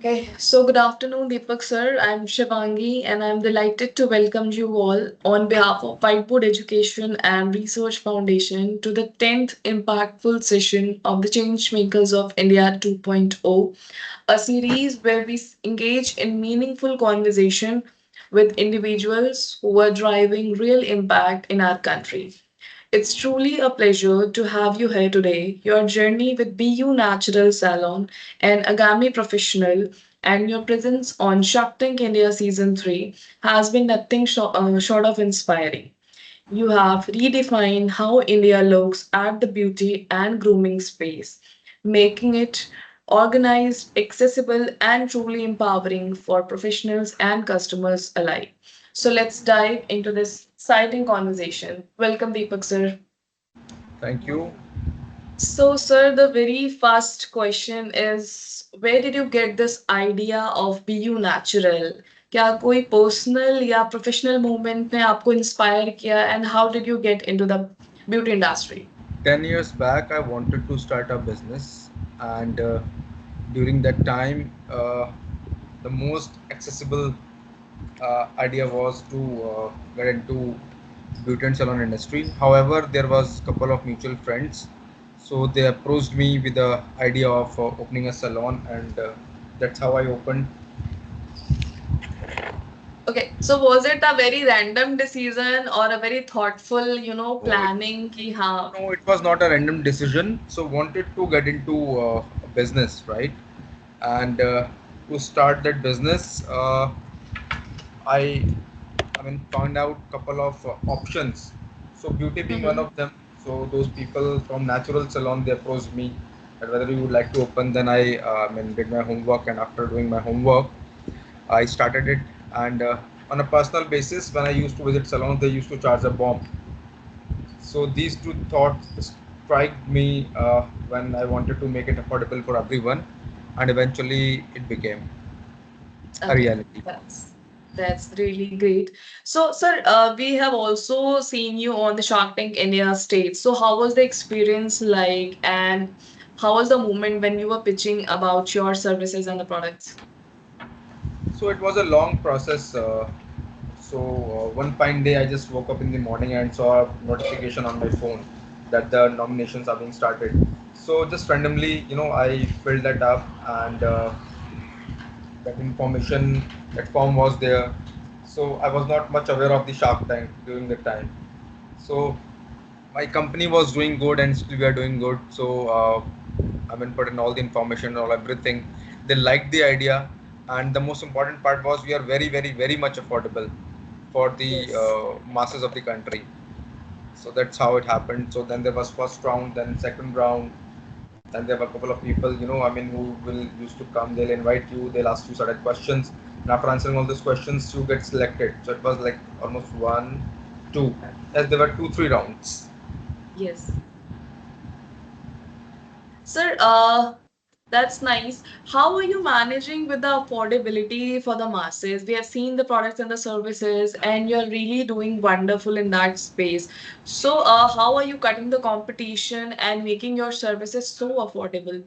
Okay, so good afternoon, Deepak sir. I'm Shivangi, and I'm delighted to welcome you all on behalf of Whiteboard Education and Research Foundation to the 10th impactful session of the Changemakers of India 2.0, a series where we engage in meaningful conversation with individuals who are driving real impact in our country. It's truly a pleasure to have you here today. Your journey with BU Natural Salon and Agami Professional and your presence on Shark Tank India Season 3 has been nothing short of inspiring. You have redefined how India looks at the beauty and grooming space, making it organized, accessible, and truly empowering for professionals and customers alike. So let's dive into this exciting conversation. Welcome, Deepak sir. Thank you. So, sir, the very first question is, where did you get this idea of BU Natural? क्या कोई personal या professional movement ने आपको inspire किया and how did you get into the beauty industry? 10 years back, I wanted to start a business, and during that time, the most accessible idea was to get into beauty and salon industry. However, there was a couple of mutual friends, so they approached me with the idea of opening a salon, and that's how I opened. Okay, so was it a very random decision or a very thoughtful, No, it, planning कि हाँ. no, it was not a random decision. So wanted to get into a business, right? And to start that business, I I mean found out couple of options. So beauty being one Mhm. of them. So those people from Natural Salon, they approached me that whether you would like to open. Then I did my homework, and after doing my homework, I started it. And on a personal basis, when I used to visit salons, they used to charge a bomb. So these two thoughts struck me when I wanted to make it affordable for everyone, and eventually it became a Okay, reality. that's really great. So, sir, we have also seen you on the Shark Tank India stage. So, how was the experience like, and how was the moment when you were pitching about your services and the products? So it was a long process. One fine day, I just woke up in the morning and saw a notification on my phone that the nominations are being started. So just randomly, I filled that up, and that information, that form was there. So I was not much aware of the Shark Tank during the time. So my company was doing good, and still we are doing good. So put in all the information, all everything. They liked the idea, and the most important part was we are very, very, very much affordable for the Yes. masses of the country. So that's how it happened. So then there was first round, then second round, then there were a couple of people, who will used to come. They'll invite you, they'll ask you certain questions, and after answering all those questions, you get selected. So it was like almost one, two, as there were two, three rounds. Yes. Sir, that's nice. How are you managing with the affordability for the masses? We have seen the products and the services, and you're really doing wonderful in that space. So, how are you cutting the competition and making your services so affordable?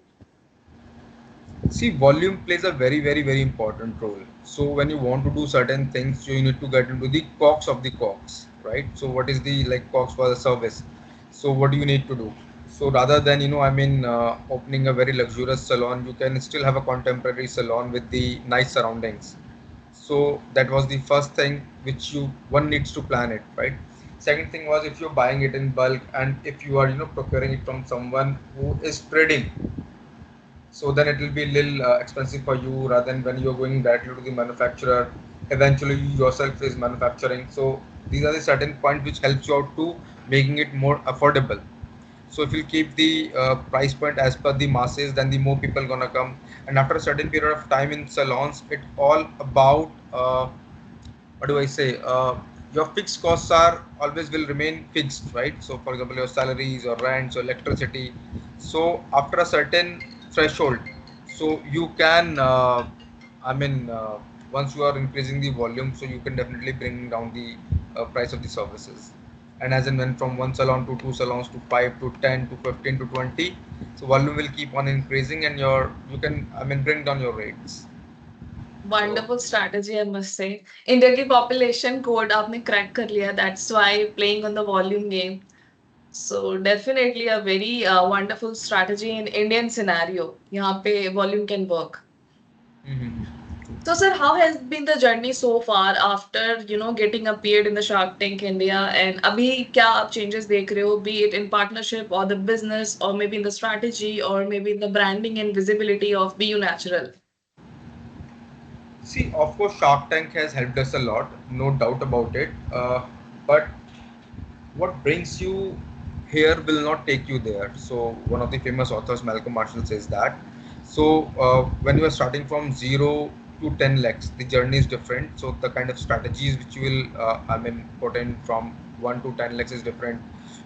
See, volume plays a very, very, very important role. So when you want to do certain things, you need to get into the cogs of the cogs, right? So what is the like cogs for the service? So what do you need to do? So rather than opening a very luxurious salon, you can still have a contemporary salon with the nice surroundings. So that was the first thing which you one needs to plan it, right? Second thing was if you're buying it in bulk, and if you are procuring it from someone who is trading, so then it will be a little expensive for you rather than when you're going directly to the manufacturer. Eventually you yourself is manufacturing. So these are the certain points which helps you out to making it more affordable. So if you keep the price point as per the masses, then the more people gonna come. And after a certain period of time in salons, it all about what do I say? Your fixed costs are always will remain fixed, right? So, for example, your salaries, your rents, your electricity. So, after a certain threshold, so you can, once you are increasing the volume, so you can definitely bring down the price of the services. And as and when from one salon to two salons to five to 10 to 15 to 20, so volume will keep on increasing, and you can bring down your rates. So Wonderful strategy, I must say. India की population code आपने crack कर लिया. That's why playing on the volume game. So definitely a very wonderful strategy in Indian scenario. यहाँ पे volume can work. mhm. So, sir, how has been the journey so far after getting appeared in the Shark Tank India, and अभी क्या आप changes देख रहे हो, be it in partnership or the business or maybe in the strategy or maybe in the branding and visibility of Be You Natural? See, of course, Shark Tank has helped us a lot, no doubt about it. But what brings you here will not take you there. So one of the famous authors, 𝗪𝗵𝗶𝗁 says that. So when you are starting from 0 to 10 lakhs, the journey is different. So the kind of strategies which you will, put in from 1 to 10 lakhs is different.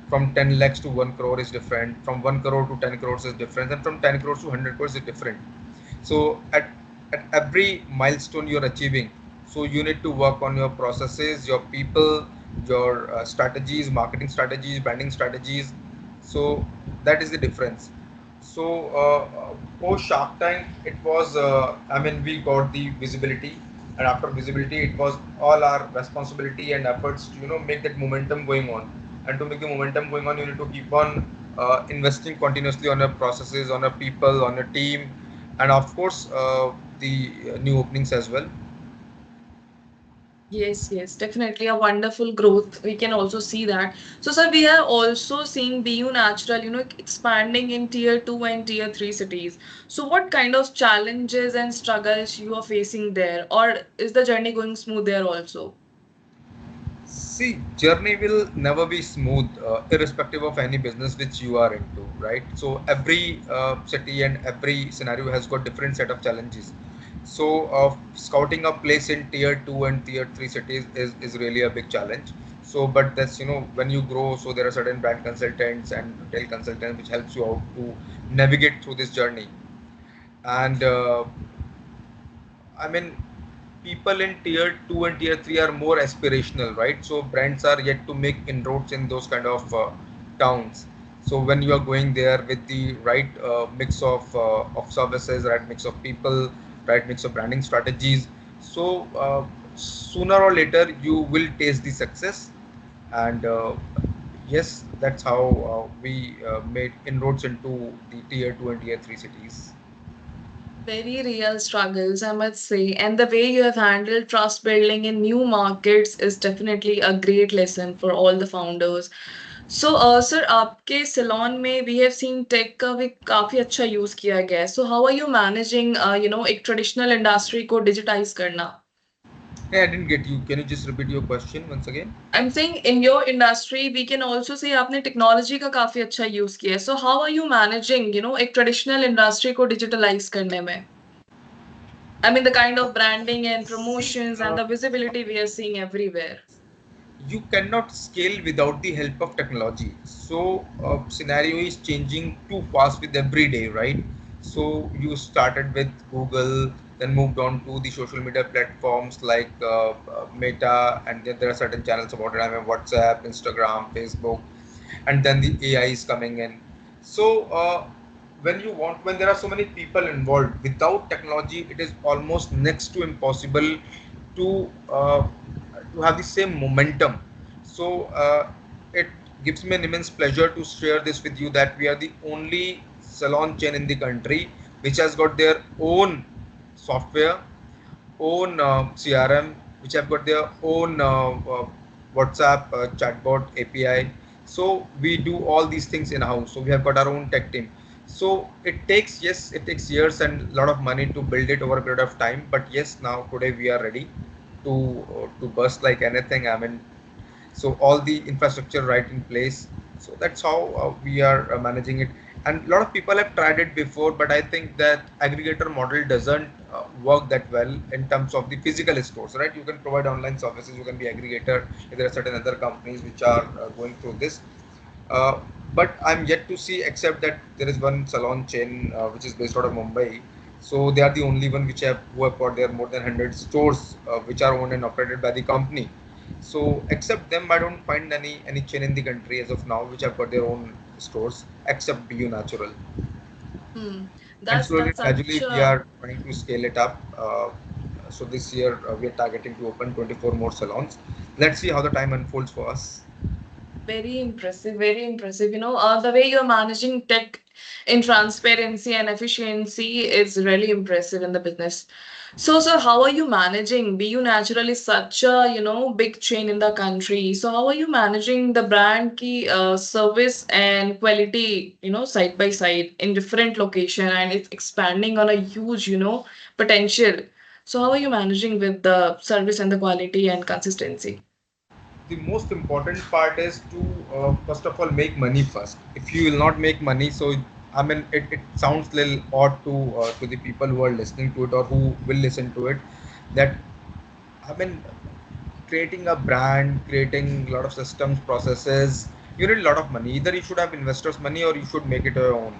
From 10 lakhs to 1 crore is different. From 1 crore to 10 crores is different. And from 10 crores to 100 crores is different. So at every milestone you're achieving, so you need to work on your processes, your people, your strategies, marketing strategies, branding strategies. So that is the difference. So post Shark Tank, it was we got the visibility, and after visibility it was all our responsibility and efforts to make that momentum going on. And to make the momentum going on, you need to keep on investing continuously on your processes, on your people, on your team, and of course the new openings as well. Yes, yes, definitely a wonderful growth. We can also see that. So, sir, we are also seeing BU Natural, expanding in tier 2 and tier 3 cities. So, what kind of challenges and struggles you are facing there, or is the journey going smooth there also? See, journey will never be smooth, irrespective of any business which you are into, right? So every city and every scenario has got different set of challenges. So scouting a place in tier two and tier three cities is really a big challenge. So, but that's when you grow, so there are certain brand consultants and retail consultants which helps you out to navigate through this journey. And I mean, people in tier 2 and tier 3 are more aspirational, right? So brands are yet to make inroads in those kind of towns. So when you are going there with the right mix of services, right mix of people, right mix of branding strategies, so sooner or later you will taste the success. And yes, that's how we made inroads into the tier 2 and tier 3 cities. Very real struggles, I must say. And the way you have handled trust building in new markets is definitely a great lesson for all the founders. So, sir, आपके salon में we have seen tech का भी काफी अच्छा use किया गया है. So, how are you managing, एक traditional industry को digitize करना? Hey, I didn't get you. Can you just repeat your question once again? I'm saying in your industry, we can also say आपने technology का काफी अच्छा use किया है. So, how are you managing, एक traditional industry को digitalize करने में? I mean, the kind of branding and See, promotions and the visibility we are seeing everywhere. you cannot scale without the help of technology. So scenario is changing too fast with every day, right? So you started with Google, then moved on to the social media platforms like Meta, and then there are certain channels about it. I mean, WhatsApp, Instagram, Facebook, and then the AI is coming in. So when there are so many people involved, without technology, it is almost next to impossible to uh, to have the same momentum. So it gives me an immense pleasure to share this with you that we are the only salon chain in the country which has got their own software, own CRM, which have got their own WhatsApp chatbot API. So we do all these things in house. So we have got our own tech team. So it takes years and a lot of money to build it over a period of time. But yes, now today we are ready to burst like anything. I mean, so all the infrastructure right in place. So that's how we are managing it. And a lot of people have tried it before, but I think that aggregator model doesn't work that well in terms of the physical stores, right? You can provide online services, you can be aggregator. There are certain other companies which are going through this. uh, but I'm yet to see, except that there is one salon chain which is based out of Mumbai. So they are the only one which have who have got their more than 100 stores which are owned and operated by the company. So except them, I don't find any chain in the country as of now which have got their own stores except BU Natural. Hmm. And That's slowly, that's gradually, such we a are trying to scale it up. So this year we are targeting to open 24 more salons. Let's see how the time unfolds for us. Very impressive, very impressive. The way you're managing tech in transparency and efficiency is really impressive in the business. So, sir, how are you managing? BU Natural is such a, big chain in the country. So, how are you managing the brand ki service and quality, side by side in different location, and it's expanding on a huge, potential. So, how are you managing with the service and the quality and consistency? The most important part is to first of all make money first. If you will not make money, so I mean it sounds little odd to the people who are listening to it or who will listen to it, that I mean creating a brand, creating a lot of systems, processes, you need a lot of money. Either you should have investors money or you should make it your own.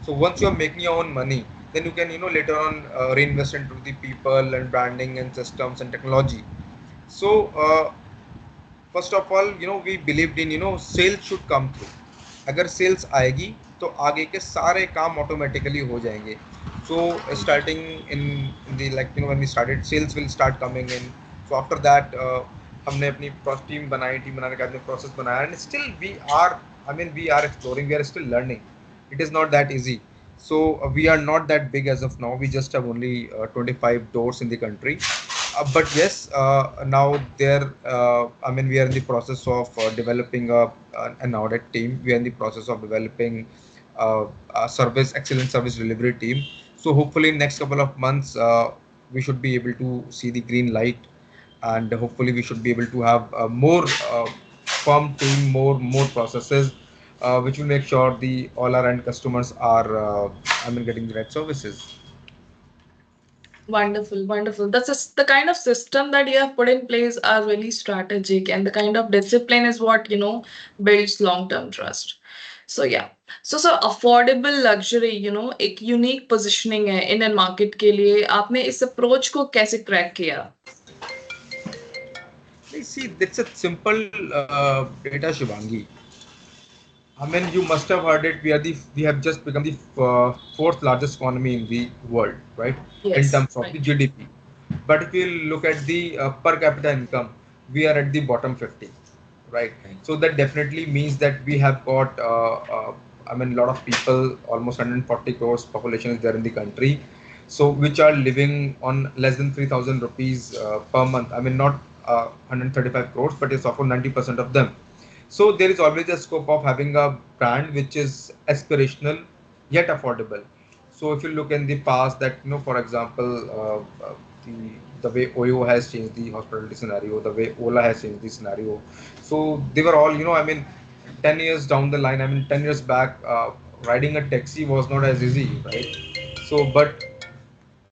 So once you're making your own money, then you can later on reinvest into the people and branding and systems and technology. So first of all we believed in sales should come through. अगर sales आएगी तो आगे के सारे काम automatically हो जाएंगे. So starting in the like when we started sales will start coming in. So after that हमने अपनी टीम बनाई. टीम बनाने के बाद में प्रोसेस बनाया and still we are we are exploring, we are still learning. It is not that easy. So we are not that big as of now. We just have only 25 doors in the country. But yes, now there. We are in the process of developing an audit team. We are in the process of developing a excellent service delivery team. So hopefully in next couple of months, we should be able to see the green light, and hopefully we should be able to have more firm team, more processes, which will make sure the all our end customers are getting the right services. Wonderful, wonderful. The kind of system that you have put in place are really strategic, and the kind of discipline is what, builds long-term trust. So yeah. So affordable luxury, एक unique positioning है Indian market के लिए. आपने इस approach को कैसे crack किया? See, that's a simple data, Shivangi. You must have heard it. We have just become the fourth largest economy in the world, right? Yes, in terms of right. the GDP. But if you look at the per capita income, we are at the bottom 50, right? So that definitely means that we have got, a lot of people, almost 140 crores population is there in the country. So which are living on less than 3,000 rupees per month. Not 135 crores, but it's often 90% of them. So there is always a scope of having a brand which is aspirational yet affordable. So if you look in the past that, for example, the way OYO has changed the hospitality scenario, the way Ola has changed the scenario. So they were all, 10 years down the line, 10 years back, riding a taxi was not as easy, right? So, but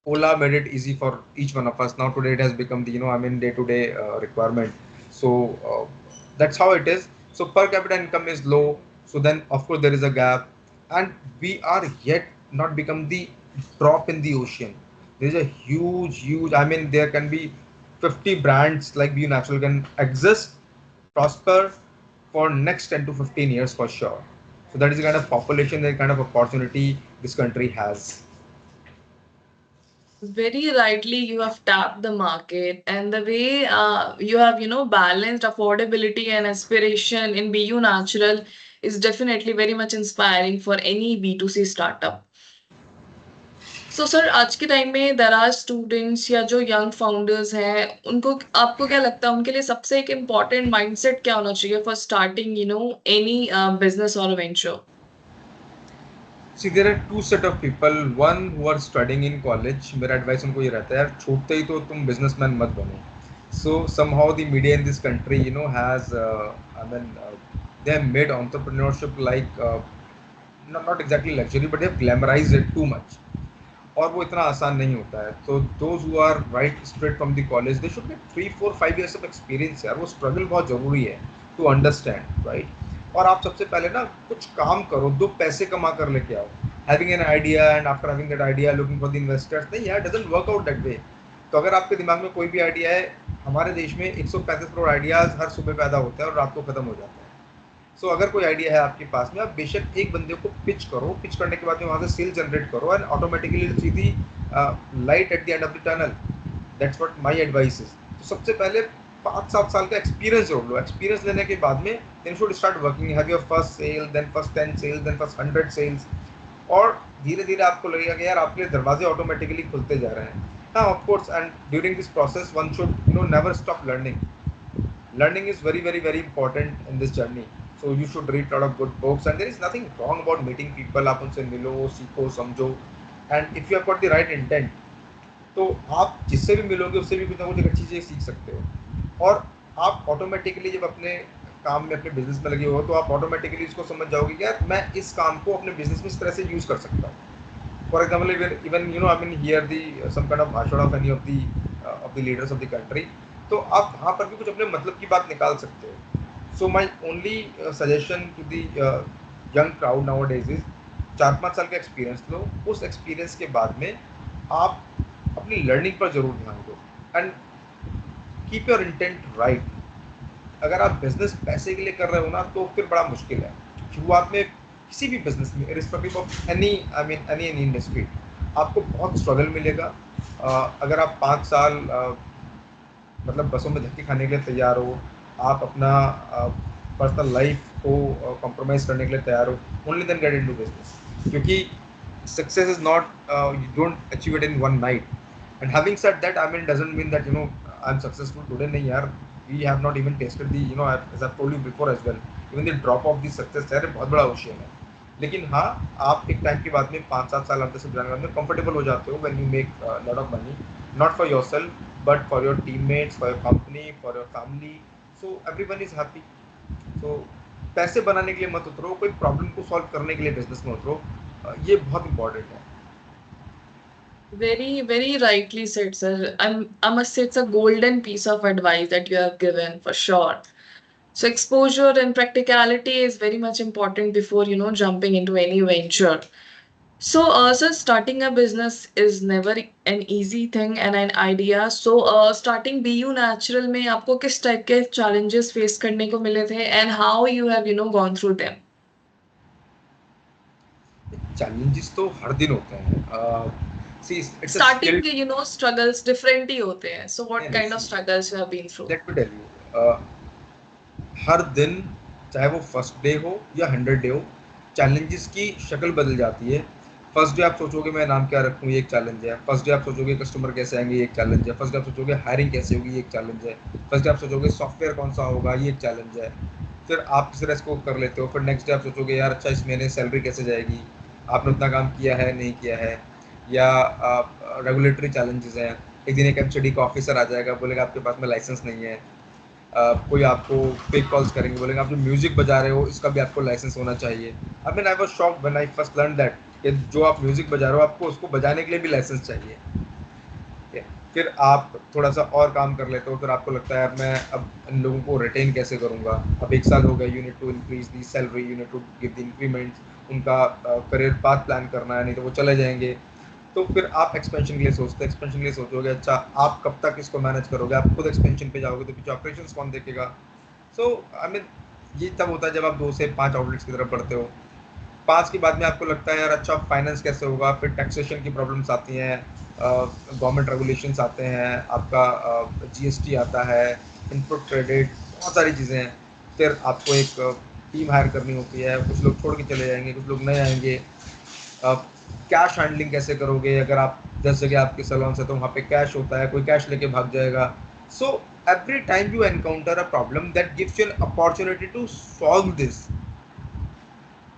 Ola made it easy for each one of us. Now today it has become the, day-to-day requirement. So that's how it is. So per capita income is low. So then of course there is a gap, and we are yet not become the drop in the ocean. There is a huge. There can be 50 brands like BU Natural can exist, prosper for next 10 to 15 years for sure. So that is the kind of population, the kind of opportunity this country has. Very rightly, you have tapped the market, and the way you have, balanced affordability and aspiration in BU Natural is definitely very much inspiring for any B2C startup. So sir आज के time में दराज students या जो young founders हैं उनको आपको क्या लगता है उनके लिए सबसे एक इम्पॉर्टेंट माइंडसेट क्या होना चाहिए फॉर स्टार्टिंग एनी बिजनेस और venture? See, there are two set of people. One who are studying in college. मेरा advice उनको ये रहता है यार छोड़ते ही तो तुम businessman मत बनो. So somehow the media in this country, has they have made entrepreneurship like not exactly luxury, but they have glamorized it too much. और वो इतना आसान नहीं होता है. So those who are right straight from the college, they should get 3, 4, 5 years of experience. यार वो struggle बहुत जरूरी है to understand, right? और आप सबसे पहले ना कुछ काम करो, 2 पैसे कमा कर लेके आओ. Having an idea and after having that idea looking for the investors, नहीं यार, डजंट वर्क आउट दैट वे. तो अगर आपके दिमाग में कोई भी आइडिया है, हमारे देश में 135 करोड़ आइडियाज हर सुबह पैदा होता है और रात को खत्म हो जाता है. सो अगर कोई आइडिया है आपके पास में, आप बेशक एक बंदे को पिच करो. पिच करने के बाद में वहाँ से सेल जनरेट करो and automatically see the light at the end of the tunnel. That's what my advice is. तो सबसे पहले 5-7 साल का एक्सपीरियंस जोड़ लो। एक्सपीरियंस लेने के बाद में then should start working, have your first sale, then first 10 sales, then first 100 sales, और धीरे धीरे आपको लगेगा कि यार आपके दरवाजे ऑटोमेटिकली खुलते जा रहे हैं। हाँ, of course, and during this process one should never stop learning. Learning is very very very important in this journey, so you should read a lot of good books, and there is nothing wrong about meeting people. आप उनसे मिलो, सीखो, समझो, and if you have got the right intent, तो आप जिससे भी मिलोगे उससे भी कुछ ना कुछ एक अच्छी चीज़ सीख सकते हो। और आप ऑटोमेटिकली जब अपने काम में, अपने बिजनेस में लगे हो, तो आप ऑटोमेटिकली इसको समझ जाओगे कि यार मैं इस काम को अपने बिजनेस में इस तरह से यूज़ कर सकता हूँ। For example, even I mean here the some kind of भाषण of any of the leaders of the country, तो आप वहाँ पर भी कुछ अपने मतलब की बात निकाल सकते हो। So my only suggestion to the young crowd nowadays is 4-5 साल का एक्सपीरियंस लो। उस एक्सपीरियंस के बाद में आप अपनी लर्निंग पर जरूर ध्यान दो, and keep your intent right. अगर आप बिजनेस पैसे के लिए कर रहे हो ना, तो फिर बड़ा मुश्किल है। शुरुआत में किसी भी बिजनेस में, रिस्पेक्टिव ऑफ एनी इंडस्ट्री, आपको बहुत स्ट्रगल मिलेगा। अगर आप 5 साल मतलब बसों में धक्के खाने के लिए तैयार हो, आप अपना पर्सनल लाइफ को कॉम्प्रोमाइज़ करने के लिए तैयार हो, only then get into business. क्योंकि success is not, you don't achieve it in one night. And having said that, I mean doesn't mean that I am successful today. नहीं यार, we have not even tasted the, as I told you before as well, even the drop of the success है बहुत बड़ा ocean है। लेकिन हाँ, आप एक टाइम के बाद में 5-7 साल अंदर से जाने के बाद में कंफर्टेबल हो जाते हो when you make lot of money, not for yourself but for your teammates, for your company, for your family, so everyone is happy. So पैसे बनाने के लिए मत उतरो, कोई प्रॉब्लम को सॉल्व करने के लिए बिजनेस में उतरो, ये बहुत इंपॉर्टेंट है। Very, very rightly said, sir. I must say it's a golden piece of advice that you have given for sure. So exposure and practicality is very much important before, jumping into any venture. So, sir, starting a business is never an easy thing and an idea. So, starting BU Natural में आपको किस type के challenges face करने को मिले थे and how you have, gone through them? Challenges तो हर दिन होते हैं। See, it's a Starting skill. के, struggles different ही होते हैं. So, what kind of struggles you have been through? Let me tell you, हर दिन, चाहे वो फर्स्ट डे हो या 100 डे हो, चैलेंजेस की शक्ल बदल जाती है। फर्स्ट डे आप सोचोगे मैं नाम क्या रखूँ, ये एक चैलेंज है। फर्स्ट डे आप सोचोगे कस्टमर कैसे आएंगे, ये एक चैलेंज है। फर्स्ट डे आप सोचोगे हायरिंग कैसे होगी, ये एक चैलेंज है। फर्स्ट डे आप सोचोगे सॉफ्टवेयर कौन सा होगा, ये एक चैलेंज है। फिर आप इस तरह इसको कर लेते हो। फिर नेक्स्ट डे आप सोचोगे यार अच्छा, इस महीने सैलरी कैसे जाएगी, आपने उतना काम किया है नहीं किया है। या रेगुलेटरी चैलेंजेस हैं। एक दिन एक एमसीडी का ऑफिसर आ जाएगा, बोलेगा आपके पास में लाइसेंस नहीं है। कोई आपको फेक कॉल्स करेंगे, बोलेंगे आप जो म्यूजिक बजा रहे हो इसका भी आपको लाइसेंस होना चाहिए। I mean I was shocked when I first learn that कि जो आप म्यूजिक बजा रहे हो आपको उसको बजाने के लिए भी लाइसेंस चाहिए। फिर आप थोड़ा सा और काम कर लेते हो, फिर आपको लगता है यार मैं अब इन लोगों को रिटेन कैसे करूँगा। अब 1 साल हो गया, you need to increase the salary, you need to give the increments, उनका करियर पाथ प्लान करना है, नहीं तो वो चले जाएंगे। तो फिर आप एक्सपेंशन के लिए सोचते, एक्सपेंशन के लिए सोचोगे अच्छा आप कब तक इसको मैनेज करोगे। आप खुद एक्सपेंशन पे जाओगे तो पीछे ऑपरेशंस कौन देखेगा। सो आई मीन ये तब होता है जब आप 2 से 5 आउटलेट्स की तरफ बढ़ते हो। 5 के बाद में आपको लगता है यार अच्छा फाइनेंस कैसे होगा। फिर टैक्सेशन की प्रॉब्लम्स आती हैं, गवर्नमेंट रेगुलेशंस आते हैं, आपका जीएसटी आता है, इनपुट क्रेडिट, बहुत सारी चीज़ें हैं। फिर आपको एक टीम हायर करनी होती है, कुछ लोग छोड़ के चले जाएंगे, कुछ लोग नए आएंगे। कैश हैंडलिंग कैसे करोगे, अगर आप 10 जगह आपके सैलून से तो वहाँ पे कैश होता है, कोई कैश लेके भाग जाएगा। So every time you encounter a problem that gives you an opportunity to solve this.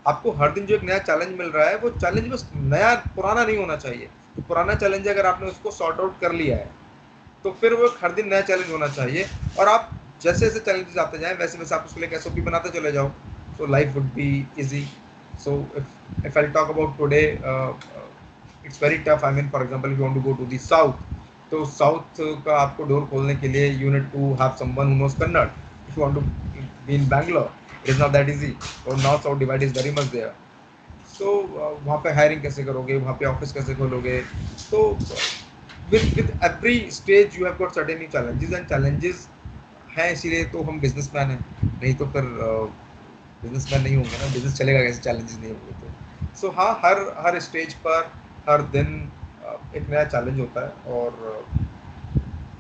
आपको हर दिन जो एक नया चैलेंज मिल रहा है, वो चैलेंज बस नया पुराना नहीं होना चाहिए। तो पुराना चैलेंज अगर आपने उसको सॉर्ट आउट कर लिया है तो फिर वो हर दिन नया चैलेंज होना चाहिए। और आप जैसे जैसे चैलेंजेस आते जाएं वैसे वैसे आप उसके लिए एक एसओपी बनाते चले जाओ, so life would be easy. So if I'll talk about today, it's very tough. I mean, for example, if you want to go to the south, तो साउथ का आपको डोर खोलने के लिए you need to have someone who knows Kannada. If you want to be in Bangalore, it is not that easy. और north south divide is very much there. So वहाँ पे hiring कैसे करोगे, वहाँ पे ऑफिस कैसे खोलोगे। तो with every stage you have got certain challenges, and challenges हैं, इसीलिए तो हम बिजनेसमैन हैं। नहीं तो फिर बिजनेसमैन नहीं होंगे ना, बिजनेस चलेगा कैसे चैलेंजेस नहीं होंगे तो। सो हाँ, हर स्टेज पर हर दिन एक नया चैलेंज होता है। और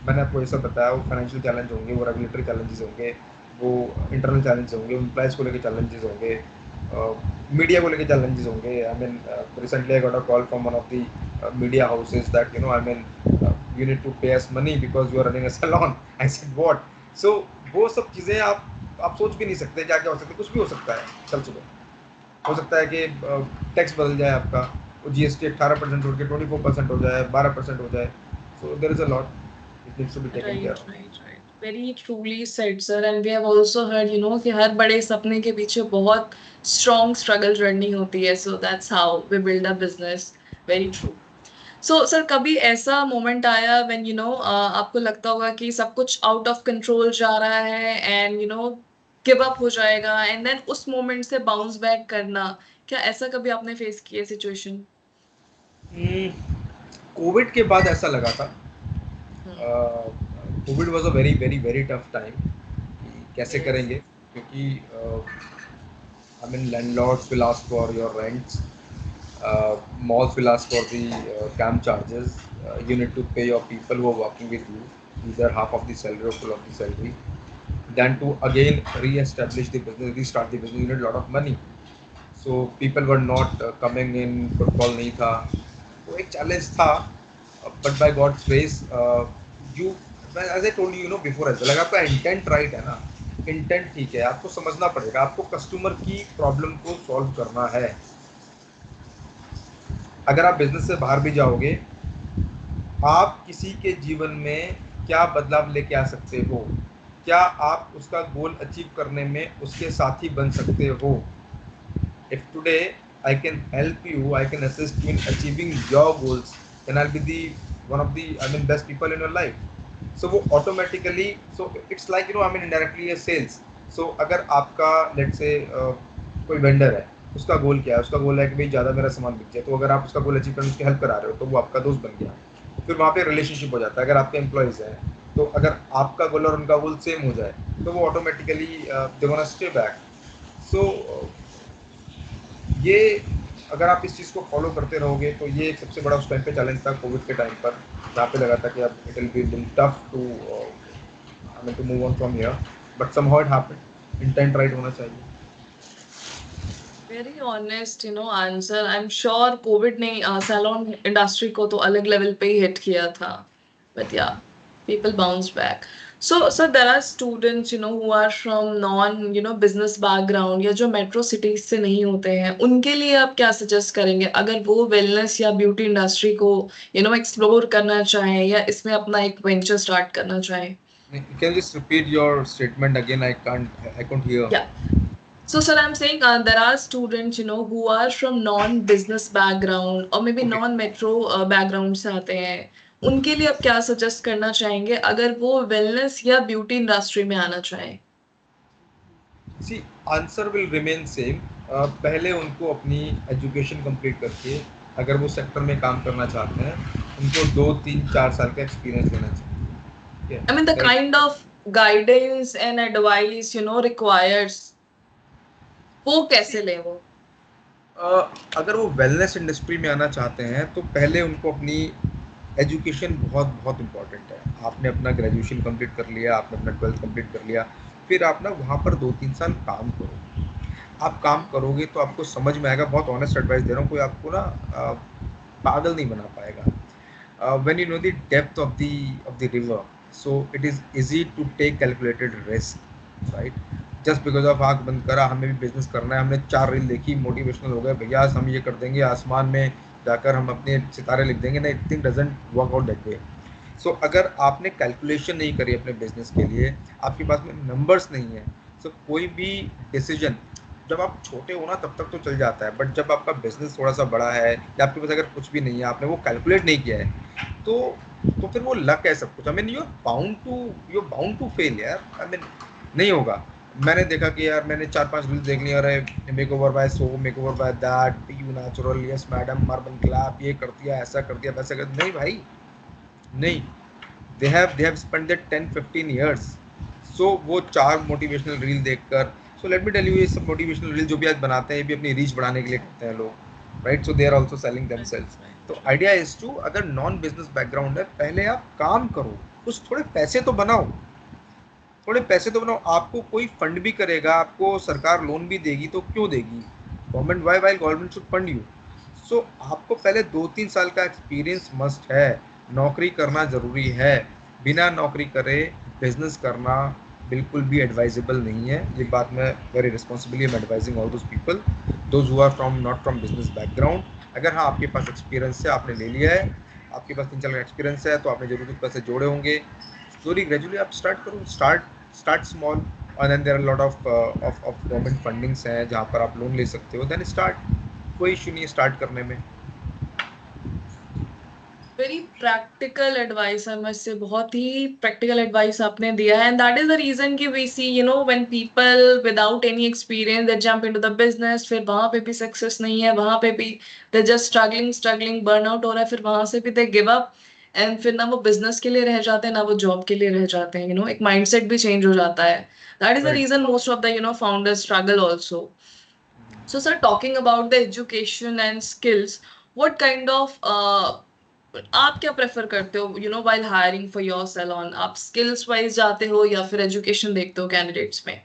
मैंने आपको ये सब बताया, वो फाइनेंशियल चैलेंज होंगे, वो रेगुलेटरी चैलेंजेस होंगे, वो इंटरनल चैलेंजेस होंगे, एम्प्लॉयज़ को लेकर चैलेंजेस होंगे, मीडिया को लेकर चैलेंजेस होंगे. I mean recently I got a call from one of the media houses that I mean you need to pay us money because you are running a salon. I said what? So वो सब चीज़ें आप सोच भी नहीं सकते क्या क्या हो सकता है. कुछ भी हो सकता है कल सुबह. हो सकता है कि टैक्स बदल जाए आपका, वो GST 18% उठ के 24% हो जाए, 12% हो जाए. So there is a lot it needs to be taken care Right, of. right, right. Very truly said, sir. And we have also heard, कि हर बड़े सपने के पीछे बहुत strong struggle journey होती है. So that's how we build a business. Very true. So, sir, कभी ऐसा moment आया when आपको लगता होगा कि सब कुछ out of control जा रहा है and give up हो जाएगा, and then उस moment से bounce back करना, क्या ऐसा कभी आपने face किया situation? कोविड के बाद ऐसा लगा था. Hmm. Covid was a very very very tough time. कैसे Yes. करेंगे, क्योंकि I mean landlords will ask for your rents, malls will ask for the camp charges. You need to pay your people who are working with you either half of the salary or full of the salary. Then to again re-establish the business, restart the business, you need a lot of money. So people were not coming in, footfall नहीं था, तो एक challenge था. But by God's grace, you, as I told you, before as well, अगर आपका intent right है ना, intent ठीक है, आपको समझना पड़ेगा, आपको कस्टमर की प्रॉब्लम को सॉल्व करना है. अगर आप बिजनेस से बाहर भी जाओगे, आप किसी के जीवन में क्या बदलाव लेके आ सकते हो, क्या आप उसका गोल अचीव करने में उसके साथी बन सकते हो. If today I can help you, I can assist you in achieving your goals, then I will be the one of the best people in your life. So वो automatically, so it's like indirectly a sales. So अगर आपका let's say कोई vendor है, उसका गोल क्या है, उसका गोल है कि भाई ज़्यादा मेरा सामान बिक जाए, तो अगर आप उसका गोल अचीव करने उसकी हेल्प करा रहे हो तो वो आपका दोस्त बन गया. फिर वहाँ पे रिलेशनशिप हो जाता है. अगर आपके एम्प्लॉयज़ हैं, तो अगर आपका गोल और उनका गोल सेम हो जाए तो वो automatically they gonna stay back. So ये अगर आप इस चीज़ को फॉलो करते रहोगे तो ये एक सबसे बड़ा उस टाइम पे चैलेंज था कोविड के टाइम पर, जहाँ पे लगा था कि अब it will be tough to move on from here. But somehow it happened. Intent right होना चाहिए. Very honest, answer. I'm sure COVID ने salon industry को तो अलग level पे ही hit किया था. But yeah, people bounce back. So, there are students, who are from business background या जो metro cities से नहीं होते हैं, उनके लिए आप क्या suggest करेंगे अगर वो wellness या beauty industry को, explore करना चाहें या इसमें अपना एक venture start करना चाहें? Can you just repeat your statement again? I couldn't hear. Yeah. So, sir, I'm saying there are students, who are from non-business background or maybe Okay. non-metro background से आते हैं. उनके लिए आप क्या suggest करना चाहेंगे अगर वो wellness या beauty industry में आना चाहें? See, answer will remain same. पहले उनको अपनी एजुकेशन कंप्लीट करके अगर वो सेक्टर में काम करना चाहते हैं, उनको 2 3 4 साल का एक्सपीरियंस लेना चाहिए. I mean, the kind of guidance and advice, requires, वो कैसे लें वो? अगर वो वेलनेस इंडस्ट्री में आना चाहते हैं तो पहले उनको अपनी एजुकेशन बहुत बहुत इम्पॉर्टेंट है. आपने अपना ग्रेजुएशन कंप्लीट कर लिया, आपने अपना 12th कंप्लीट कर लिया, फिर आप ना वहाँ पर 2 3 साल काम करो. आप काम करोगे तो आपको समझ में आएगा. बहुत ऑनेस्ट एडवाइस दे रहा हूँ, कोई आपको ना पागल नहीं बना पाएगा. When you know the depth of the river, so it is easy to take calculated risk, right. Just because of आँख बंद करा हमें भी बिजनेस करना है, हमने 4 रील देखी, मोटिवेशनल हो गए, भैया हम ये कर देंगे, आसमान में जाकर हम अपने सितारे लिख देंगे, नहीं, thing doesn't work out that way. So अगर आपने कैलकुलेशन नहीं करी अपने बिजनेस के लिए, आपके पास में नंबर्स नहीं है, सो कोई भी डिसीजन, जब आप छोटे हो ना तब तक तो चल जाता है, बट जब आपका बिजनेस थोड़ा सा बड़ा है या आपके पास अगर कुछ भी नहीं है, आपने वो कैलकुलेट नहीं किया है, तो फिर वो लक है सब कुछ. I mean you are bound to fail यार. आई मीन नहीं होगा. मैंने देखा कि यार मैंने 4 5 रील्स देख ली, अरे makeover by so, makeover by that, be you natural, yes madam, marble clap, ये कर दिया, ऐसा कर दिया, वैसा कर. नहीं भाई, नहीं. They have spent that 10 15 years. So वो 4 मोटिवेशनल रील देखकर, so let me tell you, ये सब मोटिवेशनल रील जो भी आज बनाते हैं, ये भी अपनी रीच बढ़ाने के लिए करते हैं लोग, right. So they are also selling themselves. तो आइडिया इज टू, अगर नॉन बिजनेस बैकग्राउंड है, पहले आप काम करो, कुछ थोड़े पैसे तो बनाओ, थोड़े पैसे तो बनाओ। आपको कोई फंड भी करेगा, आपको सरकार लोन भी देगी, तो क्यों देगी government? Why government should fund you? So आपको पहले 2-3 साल का एक्सपीरियंस मस्ट है। नौकरी करना ज़रूरी है, बिना नौकरी करे बिजनेस करना बिल्कुल भी एडवाइजेबल नहीं है। ये बात मैं very responsibly am advising all those people those who are from not from business background. अगर हाँ आपके पास एक्सपीरियंस है, आपने ले लिया है, आपके पास 3 साल का एक्सपीरियंस है, तो आपने जरूर कुछ पैसे जोड़े होंगे। स्लोली ग्रेजुअली आप स्टार्ट करो, स्टार्ट स्मॉल, और then there are lot of government fundings हैं जहाँ पर आप लोन ले सकते हो, देन स्टार्ट। कोई इशू नहीं है स्टार्ट करने में। वेरी प्रैक्टिकल एडवाइस है, मस्ट से बहुत ही प्रैक्टिकल एडवाइस आपने दिया है, and that is the reason कि we see when people without any experience they jump into the business, फिर वहां पे भी सक्सेस नहीं है, वहां पे भी दे जस्ट स्ट्रगलिंग बर्नआउट हो रहा है, फिर वहां से भी दे गिव अप, एंड फिर ना वो बिजनेस के लिए रह जाते हैं ना वो जॉब के लिए रह जाते हैं, एक माइंडसेट भी चेंज हो जाता है। That is the right. Reason most of the founders struggle also. So, sir, talking about the education and skills, what kind of आप क्या प्रेफर करते हो while hiring for your salon? आप skills wise जाते हो या फिर education देखते हो candidates में?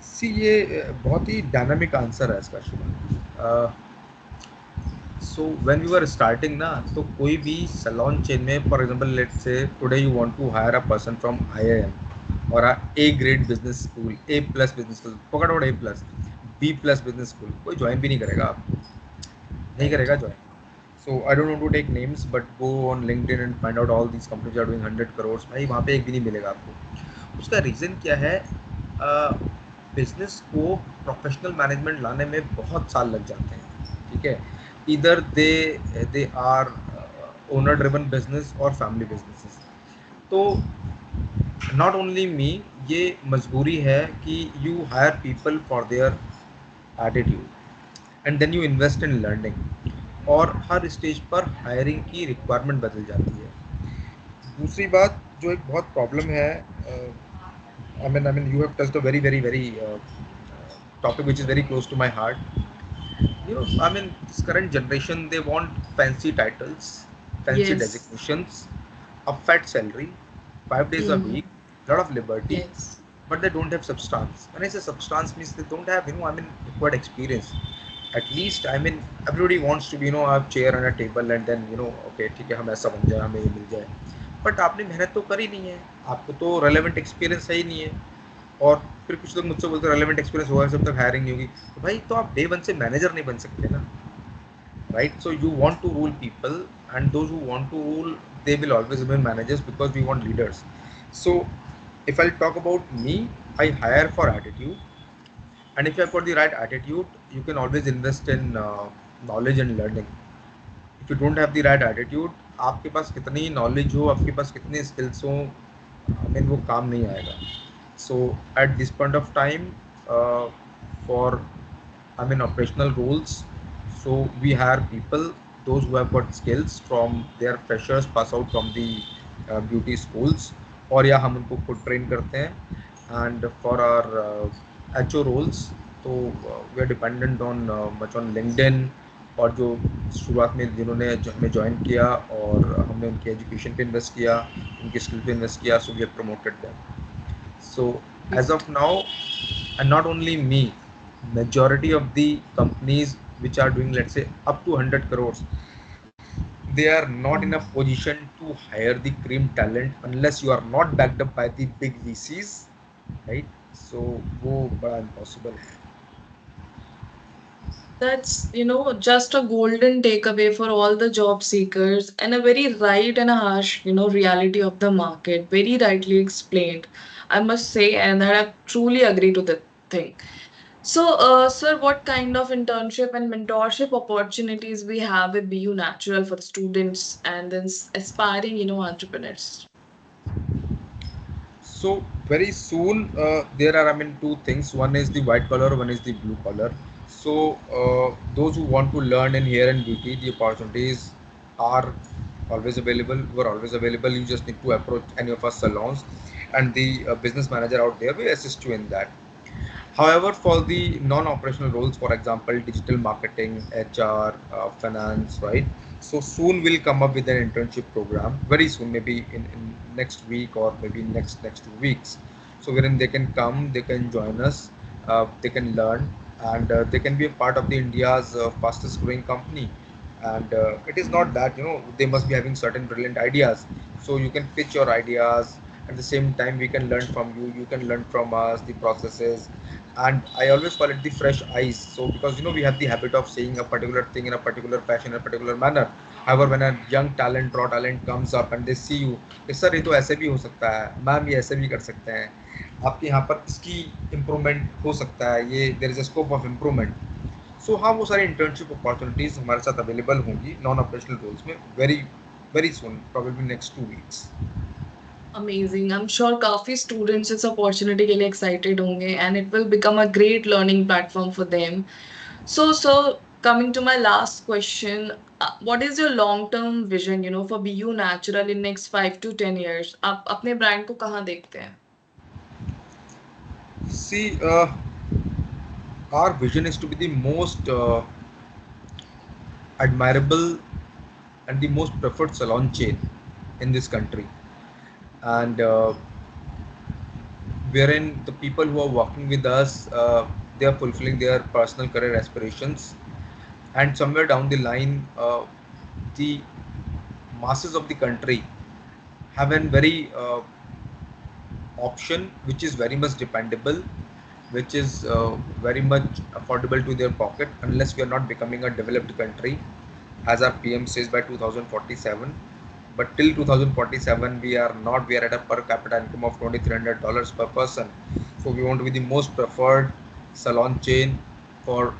सी ये बहुत ही डायनामिक आंसर है इसका Shubh. So when you are starting ना, तो कोई भी सैलून चेन में, for example let's say today you want to hire a person from IIM और A grade business school, A plus business school, पकड़ और A plus, B plus business school, कोई join भी नहीं करेगा आपको, नहीं Right. करेगा join. So I don't want to take names but go on LinkedIn and find out all these companies are doing 100 crore, भाई वहाँ पे एक भी नहीं मिलेगा आपको। उसका रीज़न क्या है? बिजनेस को प्रोफेशनल मैनेजमेंट लाने में बहुत साल लग जाते हैं, ठीक है। इधर they are owner driven business और फैमिली बिजनेसेस। तो नॉट ओनली मी, ये मजबूरी है कि you hire people for their attitude and then you invest in learning, और हर स्टेज पर हायरिंग की रिक्वायरमेंट बदल जाती है। दूसरी बात जो एक बहुत प्रॉब्लम है, I mean, you have touched a very topic which is very close to my heart. I mean, this current generation, they want fancy titles, fancy Yes. designations, a fat salary, 5 days a Mm-hmm. week, lot of liberty, Yes. but they don't have substance. When I say substance, means they don't have, required experience. At least, everybody wants to be, have chair and a table and then, okay, ठीक है, हम ऐसा बन जाए, हमें ये मिल जाए। But आपने मेहनत तो करी नहीं है, आपको तो रेलेवेंट एक्सपीरियंस है ही नहीं है। और फिर कुछ लोग मुझसे बोलते हैं रेलेवेंट एक्सपीरियंस हुआ है जब तक हायरिंग नहीं होगी, तो भाई तो आप डे 1 से मैनेजर नहीं बन सकते ना, right? So you want to rule people and those who want to rule, they will always remain managers because we want leaders. So if I'll talk about me, I hire for attitude, and if you have got the right attitude, you can always invest in knowledge and learning. If you don't have the right attitude, आपके पास कितनी knowledge हो, आपके पास कितने skills हो, वो काम नहीं आएगा। So at this point of time, for operational roles, so we hire people, those who have got skills from their freshers pass out from the beauty schools, और या हम उनको खुद ट्रेन करते हैं। And for our HO roles, तो we are dependent on much on LinkedIn, और जो शुरुआत में जिन्होंने हमें ज्वाइन किया और हमने उनकी एजुकेशन पे इन्वेस्ट किया, उनकी स्किल पे इन्वेस्ट किया, so we have promoted them. So as of now, and not only me, majority of the companies which are doing, let's say, up to 100 crores, they are not in a position to hire the cream talent unless you are not backed up by the big VCs, right? So वो बड़ा impossible है। That's, just a golden takeaway for all the job seekers and a very right and a harsh, reality of the market. Very rightly explained, I must say, and I truly agree to the thing. So, sir, what kind of internship and mentorship opportunities we have with BU Natural for the students and then aspiring, entrepreneurs? So very soon there are two things. One is the white collar, one is the blue collar. So those who want to learn in hair and beauty, the opportunities are always available. Were always available. You just need to approach any of our salons, and the business manager out there will assist you in that. However, for the non-operational roles, for example, digital marketing, HR, finance, right? So soon we'll come up with an internship program very soon, maybe in next week or maybe next 2 weeks. So wherein they can come, they can join us, they can learn, and they can be a part of the India's fastest growing company. And it is not that they must be having certain brilliant ideas. So you can pitch your ideas. At the same time, we can learn from you. You can learn from us the processes, and I always call it the fresh eyes. So because we have the habit of saying a particular thing in a particular fashion, in a particular manner. However, when a young talent, raw talent comes up and they see you, sir ये तो ऐसे भी हो सकता है, ma'am ये ऐसे भी कर सकते हैं, आपके यहाँ पर इसकी इम्प्रूवमेंट हो सकता है, ये there is a scope of improvement. So हाँ, वो सारी इंटर्नशिप अपॉर्चुनिटीज हमारे साथ अवेलेबल होंगी नॉन ऑपरेशनल रोल्स में very very soon, probably next 2 weeks. Amazing. I'm sure काफी students इस opportunity के लिए excited होंगे and it will become a great learning platform for them. So coming to my last question, what is your long-term vision, for BU Natural in next 5 to 10 years? आप अपने brand को कहाँ देखते हैं? See, our vision is to be the most admirable and the most preferred salon chain in this country, and wherein the people who are working with us, they are fulfilling their personal career aspirations, and somewhere down the line, the masses of the country have a very option which is very much dependable, which is very much affordable to their pocket, unless we are not becoming a developed country, as our PM says by 2047. But till 2047, we are not. We are at a per capita income of $2,300 per person. So we want to be the most preferred salon chain for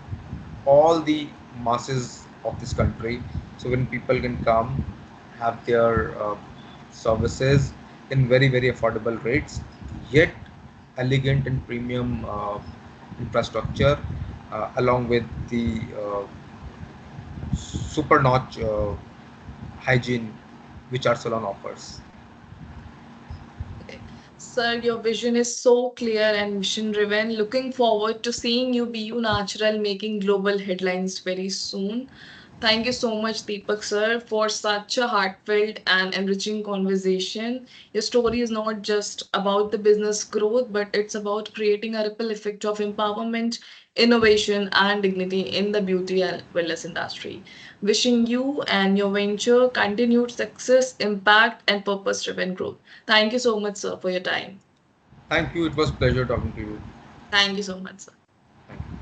all the masses of this country. So when people can come, have their services in very affordable rates, yet elegant and premium infrastructure, along with the super notch hygiene which our salon offers. Okay. Sir, your vision is so clear and mission driven. Looking forward to seeing you BU Natural making global headlines very soon. Thank you so much, Deepak sir, for such a heartfelt and enriching conversation. Your story is not just about the business growth, but it's about creating a ripple effect of empowerment, innovation, and dignity in the beauty and wellness industry. Wishing you and your venture continued success, impact, and purpose driven growth. Thank you so much, sir, for your time. Thank you. It was pleasure talking to you. Thank you so much, sir. Thank you.